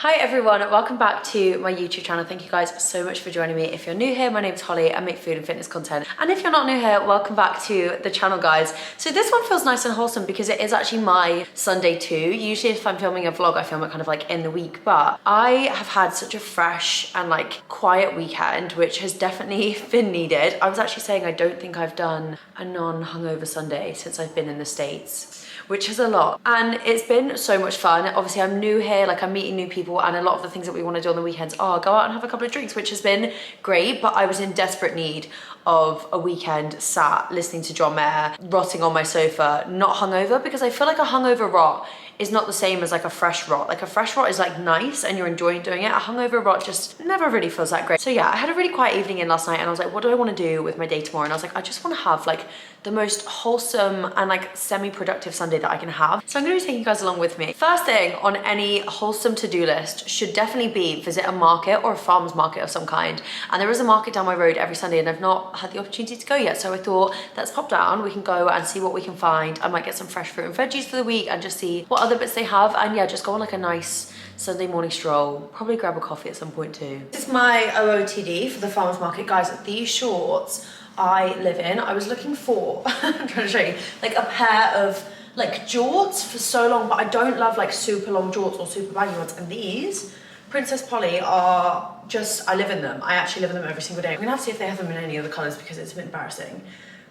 Hi everyone, welcome back to my YouTube channel. Thank you guys so much for joining me. If you're new here, my name's Holly. I make food and fitness content. And if you're not new here, welcome back to the channel, guys. So this one feels nice and wholesome because it is actually my Sunday too. Usually if I'm filming a vlog, I film it kind of like in the week, but I have had such a fresh and like quiet weekend, which has definitely been needed. I was actually saying I don't think I've done a non-hungover Sunday since I've been in the States, which is a lot. And it's been so much fun. Obviously I'm new here, like I'm meeting new people, and a lot of the things that we want to do on the weekends are go out and have a couple of drinks, which has been great, but I was in desperate need of a weekend sat listening to John Mayer, rotting on my sofa, not hungover, because I feel like a hungover rot is not the same as like a fresh rot. Like a fresh rot is like nice and you're enjoying doing it. A hungover rot just never really feels that great. So yeah, I had a really quiet evening in last night and I was like, what do I want to do with my day tomorrow? And I was like, I just want to have like the most wholesome and like semi-productive Sunday that I can have. So I'm going to be taking you guys along with me. First thing on any wholesome to-do list should definitely be visit a market or a farmer's market of some kind. And there is a market down my road every Sunday and I've not had the opportunity to go yet. So I thought, let's pop down, we can go and see what we can find. I might get some fresh fruit and veggies for the week and just see what other bits they have. And yeah, just go on like a nice Sunday morning stroll. Probably grab a coffee at some point too. This is my OOTD for the farmer's market. Guys, these shorts I live in. I was looking for, I'm trying to show you, like a pair of like jorts for so long, but I don't love like super long jorts or super baggy ones. And these, Princess Polly, are just, I live in them. I actually live in them every single day. I'm gonna have to see if they have them in any other colors because it's a bit embarrassing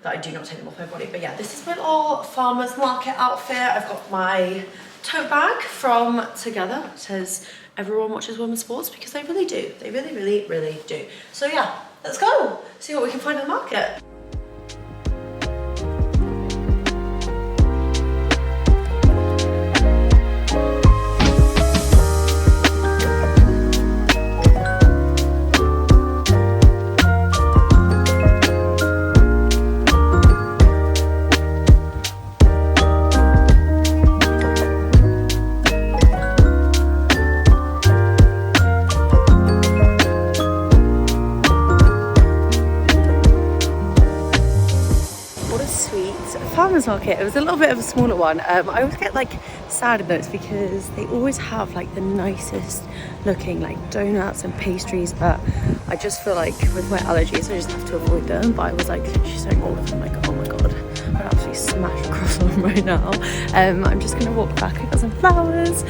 that I do not take them off my body. But yeah, this is my little farmer's market outfit. I've got my tote bag from Together. It says, everyone watches women's sports, because they really do. They really, really, really do. So yeah, let's go, see what we can find in the market. Farmer's market. It was a little bit of a smaller one. I always get like sad in those because they always have like the nicest looking like donuts and pastries, but I just feel like with my allergies I just have to avoid them. But I was like literally saying all of them, like, oh my god, I'd absolutely smash across them right now. I'm just gonna walk back. I got some flowers,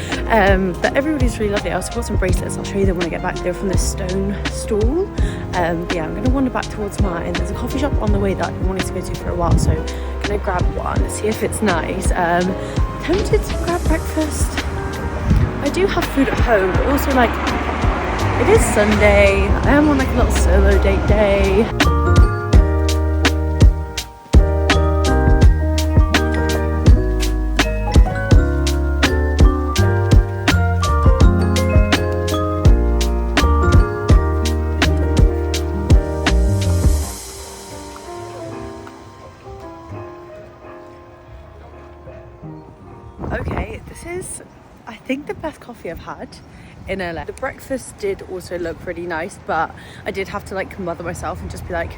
but everybody's really lovely. I also got some bracelets. I'll show you them when I get back. They're from this stone stall. But yeah, I'm gonna wander back towards mine. There's a coffee shop on the way that I've been wanting to go to for a while, so I'm gonna grab one, see if it's nice. Tempted to grab breakfast. I do have food at home, but also like it is Sunday. I am on like a little solo date day. Okay, this is, I think, the best coffee I've had in LA. The breakfast did also look really nice, but I did have to like mother myself and just be like,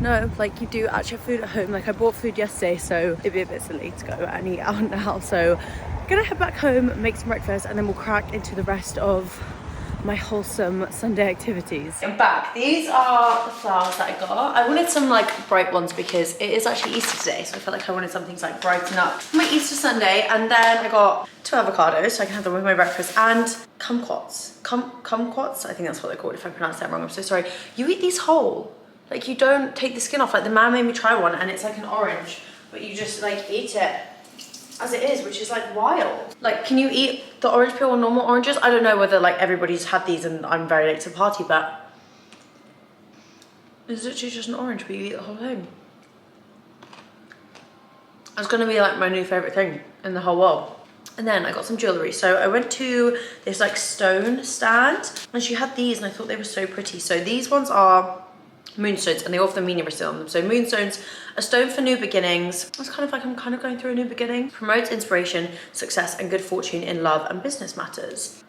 no, like you do actually have food at home. Like I bought food yesterday, so it'd be a bit silly to go and eat out now. So I'm gonna head back home, make some breakfast, and then we'll crack into the rest of my wholesome Sunday activities. I'm back. These are the flowers that I got. I wanted some like bright ones because it is actually Easter today, so I felt like I wanted something to like brighten up my Easter Sunday. And then I got 2 avocados so I can have them with my breakfast, and kumquats. Kumquats? I think that's what they're called. If I pronounced that wrong, I'm so sorry. You eat these whole. Like you don't take the skin off. Like the man made me try one and it's like an orange, but you just like eat it as it is, which is like wild. Like, can you eat the orange peel or normal oranges? I don't know whether like everybody's had these and I'm very late to the party, but it's literally just an orange, but you eat the whole thing. It's gonna be like my new favorite thing in the whole world. And then I got some jewelry. So I went to this like stone stand and she had these and I thought they were so pretty. So these ones are moonstones and they all have the meaning written on them. So moonstones, a stone for new beginnings. It's kind of like I'm kind of going through a new beginning. Promotes inspiration, success and good fortune in love and business matters.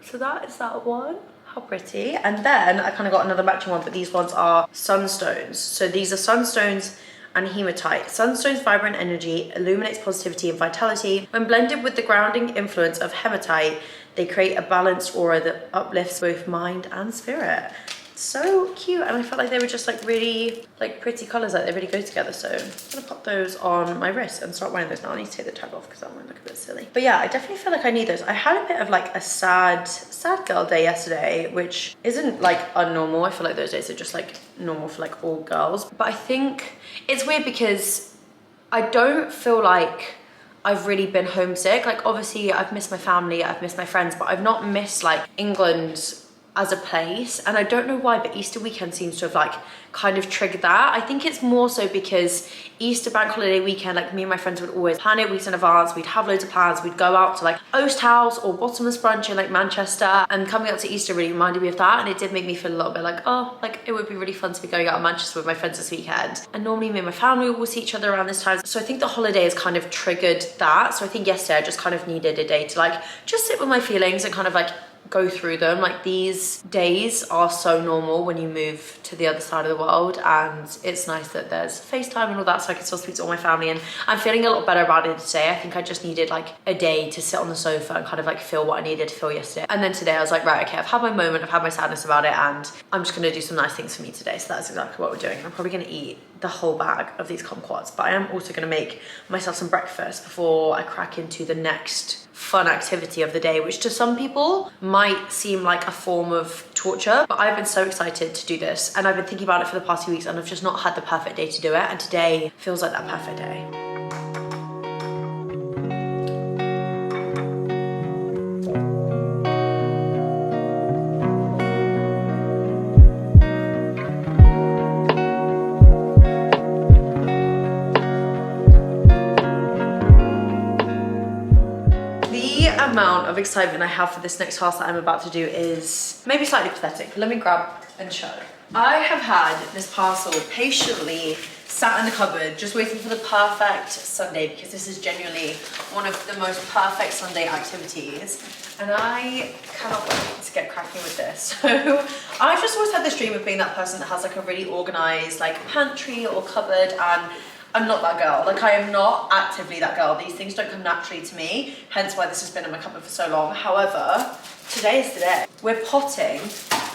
So that is that one. How pretty. And then I kind of got another matching one, but these ones are sunstones. So these are sunstones and hematite. Sunstone's vibrant energy illuminates positivity and vitality. When blended with the grounding influence of hematite, they create a balanced aura that uplifts both mind and spirit. So cute, and I felt like they were just like really like pretty colors, like they really go together. So I'm gonna pop those on my wrist and start wearing those now. I need to take the tag off because that might look a bit silly, but yeah, I definitely feel like I need those. I had a bit of like a sad girl day yesterday, which isn't like unnormal. I feel like those days are just like normal for like all girls, but I think it's weird because I don't feel like I've really been homesick. Like obviously I've missed my family, I've missed my friends, but I've not missed like England as a place. And I don't know why, but Easter weekend seems to have like kind of triggered that. I think it's more so because Easter bank holiday weekend, like me and my friends would always plan it weeks in advance. We'd have loads of plans. We'd go out to like Oast House or Bottomless Brunch in like Manchester, and coming up to Easter really reminded me of that. And it did make me feel a little bit like, oh, like it would be really fun to be going out of Manchester with my friends this weekend. And normally me and my family will see each other around this time. So I think the holiday has kind of triggered that. So I think yesterday I just kind of needed a day to like just sit with my feelings and kind of like go through them. Like these days are so normal when you move to the other side of the world, and it's nice that there's FaceTime and all that, so I can still speak to all my family, and I'm feeling a lot better about it today. I think I just needed like a day to sit on the sofa and kind of like feel what I needed to feel yesterday. And then today I was like, right, okay, I've had my moment, I've had my sadness about it, and I'm just gonna do some nice things for me today. So that's exactly what we're doing. I'm probably gonna eat the whole bag of these kumquats, but I am also gonna make myself some breakfast before I crack into the next fun activity of the day, which to some people might seem like a form of torture, but I've been so excited to do this, and I've been thinking about it for the past few weeks, and I've just not had the perfect day to do it, and today feels like that perfect day. Amount of excitement I have for this next task that I'm about to do is maybe slightly pathetic. Let me grab and show. I have had this parcel patiently sat in the cupboard just waiting for the perfect Sunday, because this is genuinely one of the most perfect Sunday activities, and I cannot wait to get cracking with this. So I've just always had this dream of being that person that has like a really organized like pantry or cupboard, and I'm not that girl. Like I am not actively that girl. These things don't come naturally to me, hence why this has been in my cupboard for so long. However, today is the day. We're potting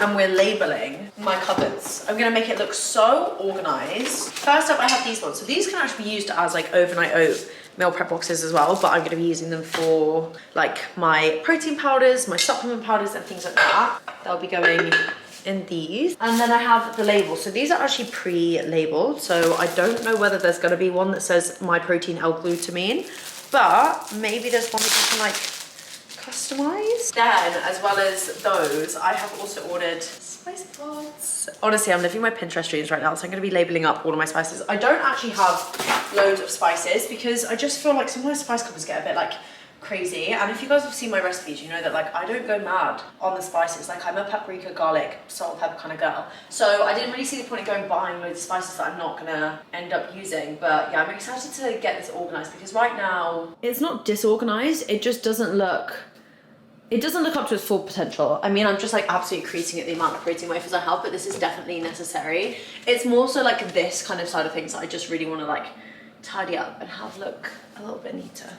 and we're labeling my cupboards. I'm gonna make it look so organized. First up, I have these ones. So these can actually be used as like overnight oat meal prep boxes as well, but I'm gonna be using them for like my protein powders, my supplement powders and things like that. They'll be going in these. And then I have the labels. So these are actually pre-labeled, so I don't know whether there's going to be one that says my protein L-glutamine, but maybe there's one that you can like customize. Then, as well as those, I have also ordered spice pots. Honestly, I'm living my Pinterest dreams right now, so I'm going to be labeling up all of my spices. I don't actually have loads of spices because I just feel like sometimes spice cupboards get a bit like crazy, and if you guys have seen my recipes, you know that like I don't go mad on the spices. Like I'm a paprika, garlic, salt, pepper kind of girl, so I didn't really see the point in going buying loads of spices that I'm not gonna end up using. But yeah, I'm excited to get this organized because right now it's not disorganized, it just doesn't look up to its full potential. I mean, I'm just like absolutely creasing at the amount of protein wafers I have, but this is definitely necessary. It's more so like this kind of side of things that I just really want to like tidy up and have look a little bit neater.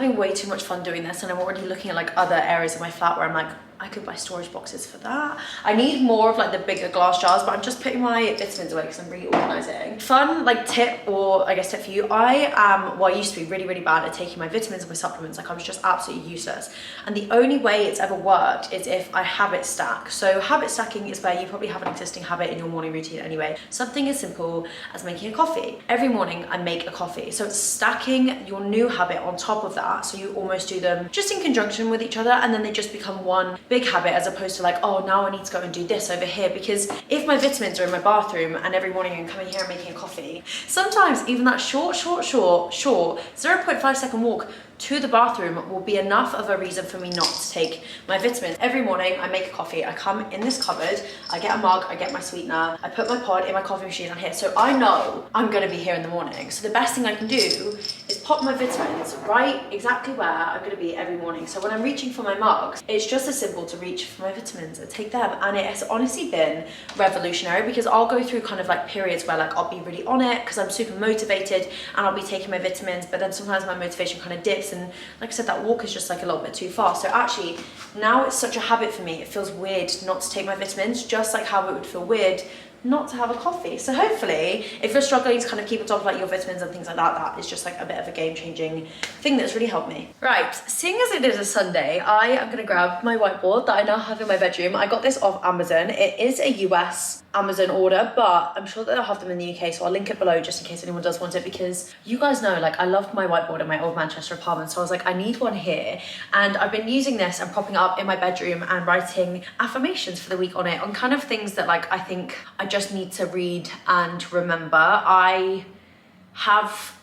Way too much fun doing this, and I'm already looking at like other areas of my flat where I'm like, I could buy storage boxes for that. I need more of like the bigger glass jars, but I'm just putting my vitamins away because I'm really organising. Fun like tip, or I guess tip for you, I used to be really, really bad at taking my vitamins and my supplements. Like I was just absolutely useless. And the only way it's ever worked is if I habit stack. So habit stacking is where you probably have an existing habit in your morning routine anyway. Something as simple as making a coffee. Every morning I make a coffee. So it's stacking your new habit on top of that. So you almost do them just in conjunction with each other, and then they just become one big habit, as opposed to like, oh, now I need to go and do this over here. Because if my vitamins are in my bathroom and every morning I'm coming here and making a coffee, sometimes even that short 0.5-second walk to the bathroom will be enough of a reason for me not to take my vitamins. Every morning I make a coffee, I come in this cupboard, I get a mug, I get my sweetener, I put my pod in my coffee machine on here, so I know I'm gonna be here in the morning. So the best thing I can do is pop my vitamins right exactly where I'm gonna be every morning. So when I'm reaching for my mugs, it's just as simple to reach for my vitamins and take them. And it has honestly been revolutionary, because I'll go through kind of like periods where like I'll be really on it because I'm super motivated and I'll be taking my vitamins, but then sometimes my motivation kind of dips, and like I said, that walk is just like a little bit too far. So actually now it's such a habit for me, it feels weird not to take my vitamins, just like how it would feel weird not to have a coffee. So hopefully if you're struggling to kind of keep on top of like your vitamins and things like that, that is just like a bit of a game-changing thing that's really helped me. Right, seeing as it is a Sunday, I am gonna grab my whiteboard that I now have in my bedroom. I got this off Amazon. It is a US Amazon order, but I'm sure that they'll have them in the UK, so I'll link it below just in case anyone does want it, because you guys know like I loved my whiteboard in my old Manchester apartment, so I was like, I need one here. And I've been using this and propping it up in my bedroom and writing affirmations for the week on it, on kind of things that like I think I just need to read and remember. I have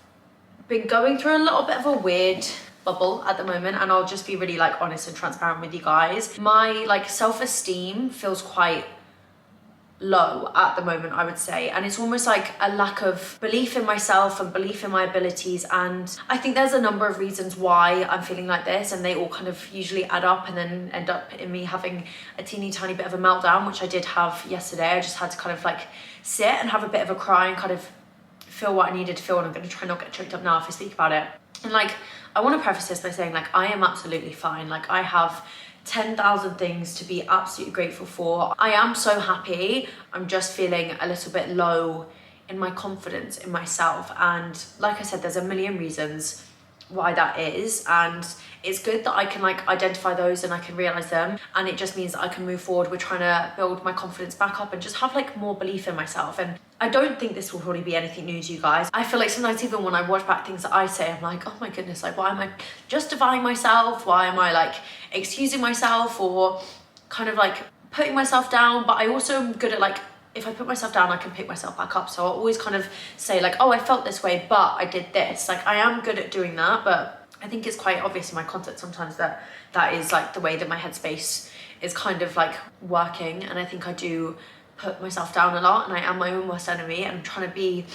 been going through a little bit of a weird bubble at the moment, and I'll just be really like honest and transparent with you guys. My like self-esteem feels quite low at the moment, I would say, and it's almost like a lack of belief in myself and belief in my abilities. And I think there's a number of reasons why I'm feeling like this, and they all kind of usually add up and then end up in me having a teeny tiny bit of a meltdown, which I did have yesterday. I just had to kind of like sit and have a bit of a cry and kind of feel what I needed to feel, and I'm going to try not get choked up now if I speak about it. And like, I want to preface this by saying like I am absolutely fine. Like I have 10,000 things to be absolutely grateful for. I am so happy. I'm just feeling a little bit low in my confidence in myself, and like I said, there's a million reasons why that is, and it's good that I can like identify those and I can realize them, and it just means that I can move forward with trying to build my confidence back up and just have like more belief in myself. And I don't think this will probably be anything new to you guys. I feel like sometimes even when I watch back things that I say, I'm like, oh my goodness, like why am I justifying myself? Why am I like excusing myself or kind of like putting myself down? But I also am good at like, if I put myself down, I can pick myself back up. So I'll always kind of say like, oh, I felt this way, but I did this. Like I am good at doing that, but I think it's quite obvious in my content sometimes that that is like the way that my headspace is kind of like working. And I think I do put myself down a lot, and I am my own worst enemy, and I'm trying to be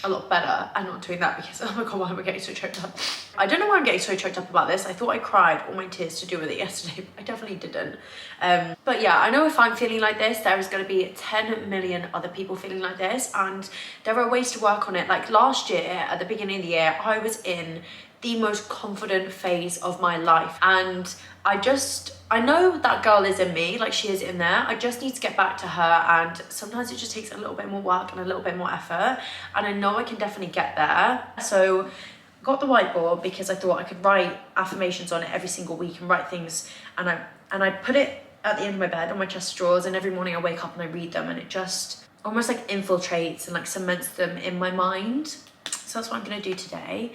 a lot better and not doing that, because oh my god, why am I getting so choked up? I don't know why I'm getting so choked up about this. I thought I cried all my tears to do with it yesterday, but I definitely didn't. But yeah, I know if I'm feeling like this, there is going to be 10 million other people feeling like this, and there are ways to work on it. Like last year, at the beginning of the year, I was in the most confident phase of my life, and I know that girl is in me, like she is in there. I just need to get back to her, and sometimes it just takes a little bit more work and a little bit more effort, and I know I can definitely get there. So got the whiteboard because I thought I could write affirmations on it every single week and write things, and I put it at the end of my bed on my chest of drawers, and every morning I wake up and I read them, and it just almost like infiltrates and like cements them in my mind. So that's what I'm going to do today.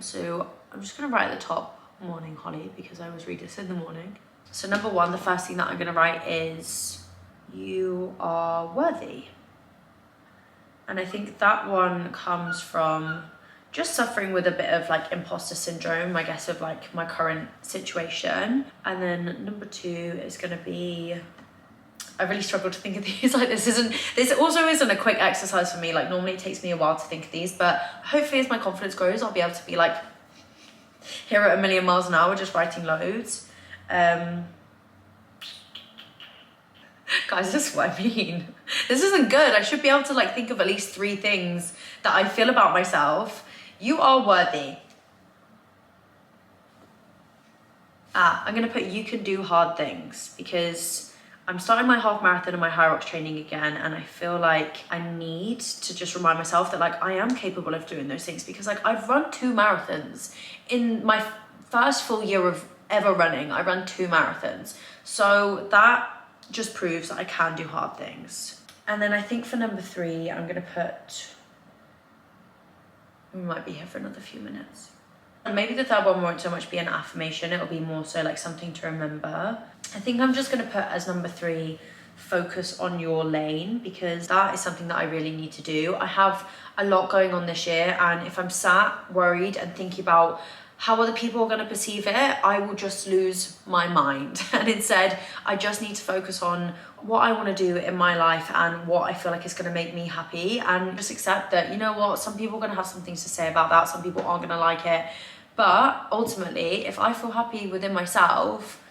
So I'm just going to write at the top, morning Holly, because I always read this in the morning. So number one, the first thing that I'm going to write is you are worthy. And I think that one comes from just suffering with a bit of like imposter syndrome, I guess, of like my current situation. And then number two is going to be, I really struggle to think of these. Like this also isn't a quick exercise for me. Like normally it takes me a while to think of these, but hopefully as my confidence grows, I'll be able to be like here at 1,000,000 miles an hour, just writing loads. Guys, this is what I mean. This isn't good. I should be able to like think of at least 3 things that I feel about myself. You are worthy. I'm gonna put you can do hard things, because I'm starting my half marathon and my high rocks training again, and I feel like I need to just remind myself that like I am capable of doing those things, because like I've run 2 marathons in my first full year of ever running. I ran 2 marathons, so that just proves that I can do hard things. And then I think for number 3, I'm gonna put, we might be here for another few minutes. And maybe the third one won't so much be an affirmation, it'll be more so like something to remember. I think I'm just gonna put as number 3, focus on your lane, because that is something that I really need to do. I have a lot going on this year, and if I'm sat worried and thinking about how other people are going to perceive it, I will just lose my mind. And instead, I just need to focus on what I want to do in my life and what I feel like is going to make me happy, and just accept that, you know what, some people are going to have some things to say about that, some people aren't going to like it, but ultimately, if I feel happy within myself,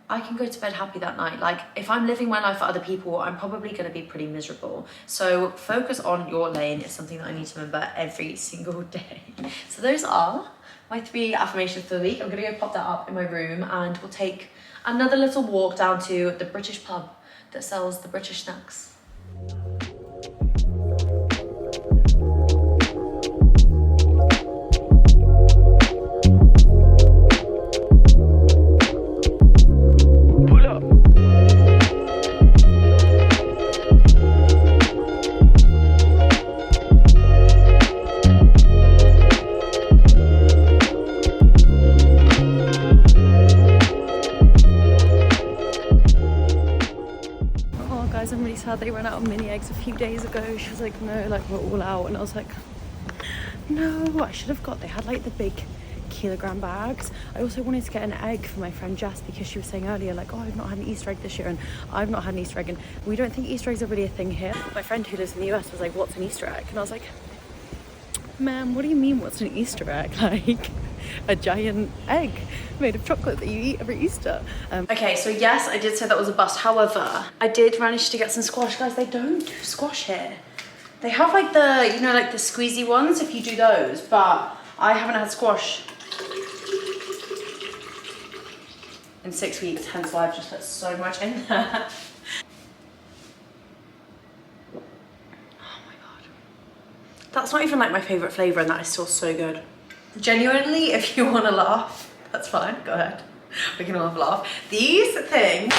I can go to bed happy that night. Like, if I'm living my life for other people, I'm probably going to be pretty miserable. So focus on your lane is something that I need to remember every single day. So those are my 3 affirmations for the week. I'm gonna go pop that up in my room, and we'll take another little walk down to the British pub that sells the British snacks. I'm really sad they ran out of mini eggs a few days ago. She was like, no, like we're all out, and I was like, no, I should have got, they had like the big kilogram bags. I also wanted to get an egg for my friend Jess, because she was saying earlier like, oh, I've not had an Easter egg this year, and I've not had an Easter egg, and we don't think Easter eggs are really a thing here. My friend who lives in the US was like, what's an Easter egg? And I was like, ma'am, what do you mean what's an Easter egg? Like a giant egg made of chocolate that you eat every Easter. Okay, so yes, I did say that was a bust. However, I did manage to get some squash. Guys, they don't do squash here. They have like the, you know, like the squeezy ones if you do those, but I haven't had squash in 6 weeks, hence why I've just put so much in there. That's not even like my favorite flavor, and that is still so good. Genuinely, if you want to laugh, that's fine, go ahead. We can all have a laugh. These things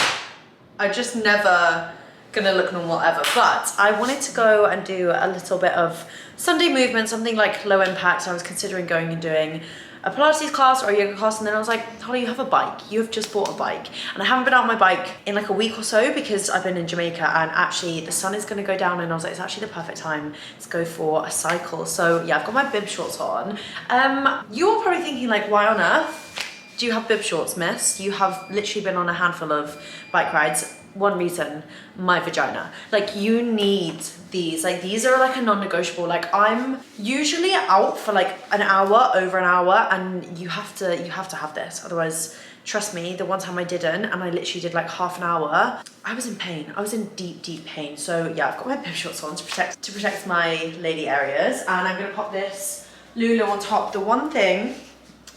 are just never gonna look normal ever, but I wanted to go and do a little bit of Sunday movement, something like low impact. So I was considering going and doing a Pilates class or a yoga class, and then I was like, Holly, you have a bike, you have just bought a bike. And I haven't been out on my bike in like a week or so, because I've been in Jamaica, and actually the sun is gonna go down, and I was like, it's actually the perfect time to go for a cycle. So yeah, I've got my bib shorts on. You're probably thinking like, why on earth do you have bib shorts, miss? You have literally been on a handful of bike rides. One reason, my vagina. Like, you need these. Like, these are like a non-negotiable. Like, I'm usually out for like an hour, over an hour, and you have to have this. Otherwise, trust me, the one time I didn't, and I literally did like half an hour, I was in pain. I was in deep pain. So yeah, I've got my bib shorts on to protect my lady areas, and I'm gonna pop this Lulu on top. The one thing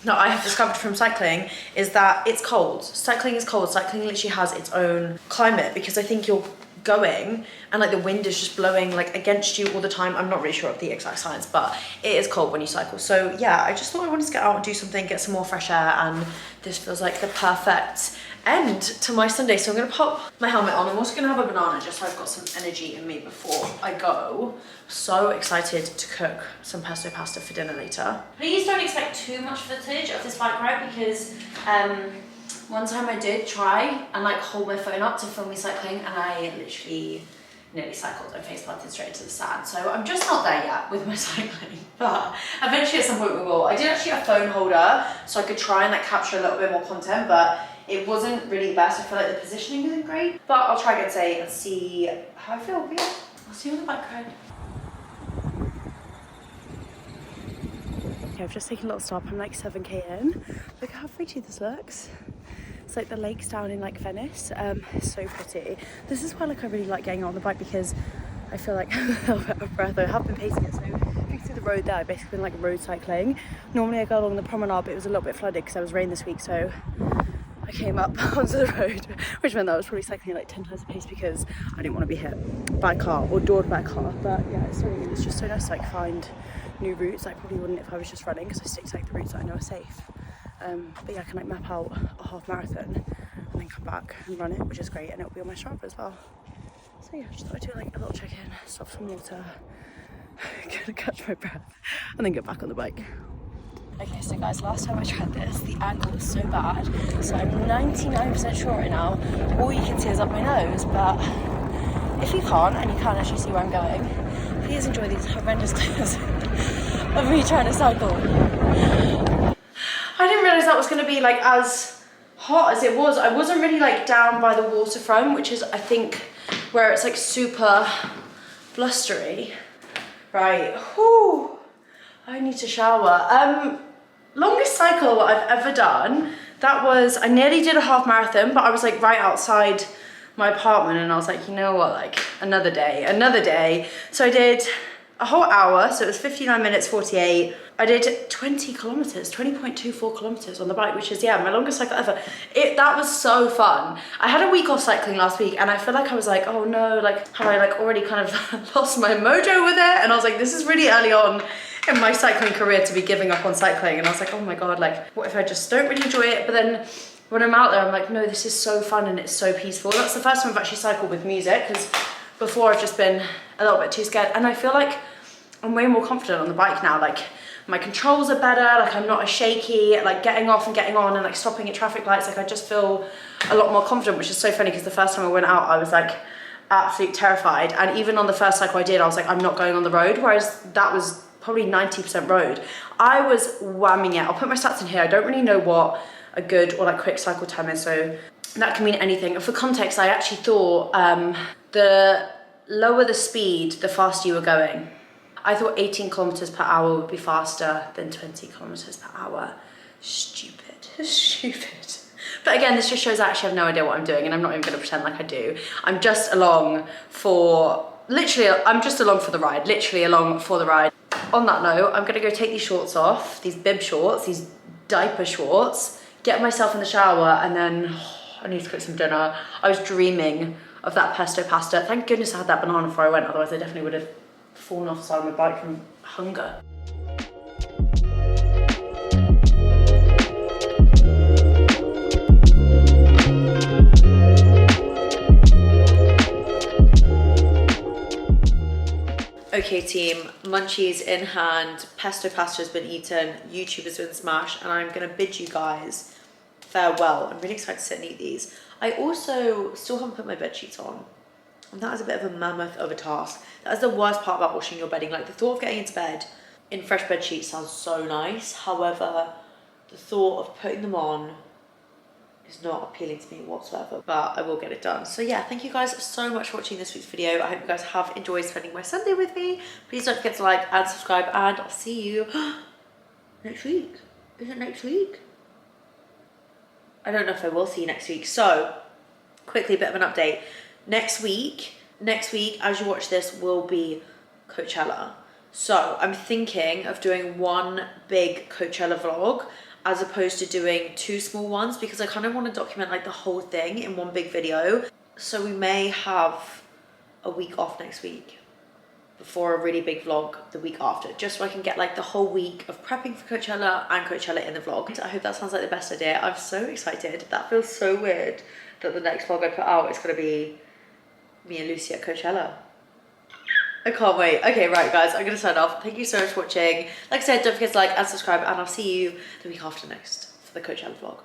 that I have discovered from cycling is that it's cold. Cycling is cold. Cycling literally has its own climate, because I think you're going and like the wind is just blowing like against you all the time. I'm not really sure of the exact science, but it is cold when you cycle. So yeah, I just thought I wanted to get out and do something, get some more fresh air, and this feels like the perfect end to my Sunday. So I'm gonna pop my helmet on. I'm also gonna have a banana just so I've got some energy in me before I go. So excited to cook some pesto pasta for dinner later. Please don't expect too much footage of this bike ride, because one time I did try and like hold my phone up to film me cycling, and I literally nearly cycled and face planted straight into the sand. So I'm just not there yet with my cycling, but eventually at some point we will. I did actually have a phone holder so I could try and like capture a little bit more content, but it wasn't really the best. I feel like the positioning isn't great, but I'll try again today and see how I feel. But yeah, I'll see you on the bike ride. Okay, I've just taken a little stop. I'm like 7k in. Look how pretty this looks. It's like the lakes down in like Venice. It's so pretty. This is why like I really like getting on the bike, because I feel like I'm a little bit out of breath. I have been pacing it, so if you can see the road there, I've basically been like road cycling. Normally I go along the promenade, but it was a little bit flooded because there was rain this week, so I came up onto the road, which meant that I was probably cycling like 10 times the pace because I didn't want to be hit by a car or doored by a car. But yeah, it's just so nice to like find new routes. I probably wouldn't if I was just running because I stick to like the routes that I know are safe. But yeah, I can like map out a half marathon and then come back and run it, which is great, and it'll be on my Strava as well. So yeah, just thought I'd do like a little check-in, stop some water, gonna catch my breath, and then get back on the bike. Okay, so guys, last time I tried this, the angle was so bad, so I'm 99% sure right now, all you can see is up my nose, but if you can't, and you can't actually see where I'm going, please enjoy these horrendous clips of me trying to cycle. I didn't realise that was going to be like as hot as it was. I wasn't really like down by the waterfront, which is I think where it's like super blustery. Right, whew, I need to shower. Longest cycle I've ever done, that was, I nearly did a half marathon, but I was like right outside my apartment and I was like, you know what, like another day. So I did a whole hour, so it was 59 minutes 48. I did 20 kilometers, 20.24 kilometers on the bike, which is, yeah, my longest cycle ever. That was so fun. I had a week off cycling last week and I feel like I was like, oh no, like have I like already kind of lost my mojo with it? And I was like, this is really early on in my cycling career to be giving up on cycling. And I was like, oh my God, like what if I just don't really enjoy it? But then when I'm out there, I'm like, no, this is so fun and it's so peaceful. That's the first time I've actually cycled with music, because before I've just been a little bit too scared. And I feel like I'm way more confident on the bike now. Like my controls are better, like I'm not as shaky, like getting off and getting on and like stopping at traffic lights. Like I just feel a lot more confident, which is so funny because the first time I went out, I was like absolutely terrified. And even on the first cycle I did, I was like, I'm not going on the road. Whereas that was probably 90% road. I was whamming it. I'll put my stats in here. I don't really know what a good or like quick cycle time is, so that can mean anything. For context, I actually thought the lower the speed, the faster you were going. I thought 18 kilometers per hour would be faster than 20 kilometers per hour. Stupid, stupid. But again, this just shows I actually have no idea what I'm doing, and I'm not even gonna pretend like I do. I'm just along for, literally, I'm just along for the ride, literally along for the ride. On that note, I'm gonna go take these shorts off, these bib shorts, these diaper shorts, get myself in the shower, and then I need to cook some dinner. I was dreaming of that pesto pasta. Thank goodness I had that banana before I went, otherwise I definitely would have fallen off the side of my bike from hunger. Okay team, munchies in hand, pesto pasta has been eaten, YouTube has been smashed, and I'm gonna bid you guys farewell. I'm really excited to sit and eat these. I also still haven't put my bed sheets on, and that is a bit of a mammoth of a task. That is the worst part about washing your bedding. Like the thought of getting into bed in fresh bed sheets sounds so nice. However, the thought of putting them on is not appealing to me whatsoever, but I will get it done. So yeah, thank you guys so much for watching this week's video. I hope you guys have enjoyed spending my Sunday with me. Please don't forget to like and subscribe, and I'll see you next week. Is it next week? I don't know if I will see you next week. So quickly, a bit of an update. Next week, as you watch this, will be Coachella. So I'm thinking of doing one big Coachella vlog as opposed to doing two small ones, because I kind of want to document like the whole thing in one big video. So we may have a week off next week before a really big vlog the week after, just so I can get like the whole week of prepping for Coachella and Coachella in the vlog. I hope that sounds like the best idea. I'm so excited. That feels so weird that the next vlog I put out is going to be me and Lucy at Coachella. I can't wait. Okay, right guys, I'm gonna sign off. Thank you so much for watching. Like I said, don't forget to like and subscribe, and I'll see you the week after next for the Coachella vlog.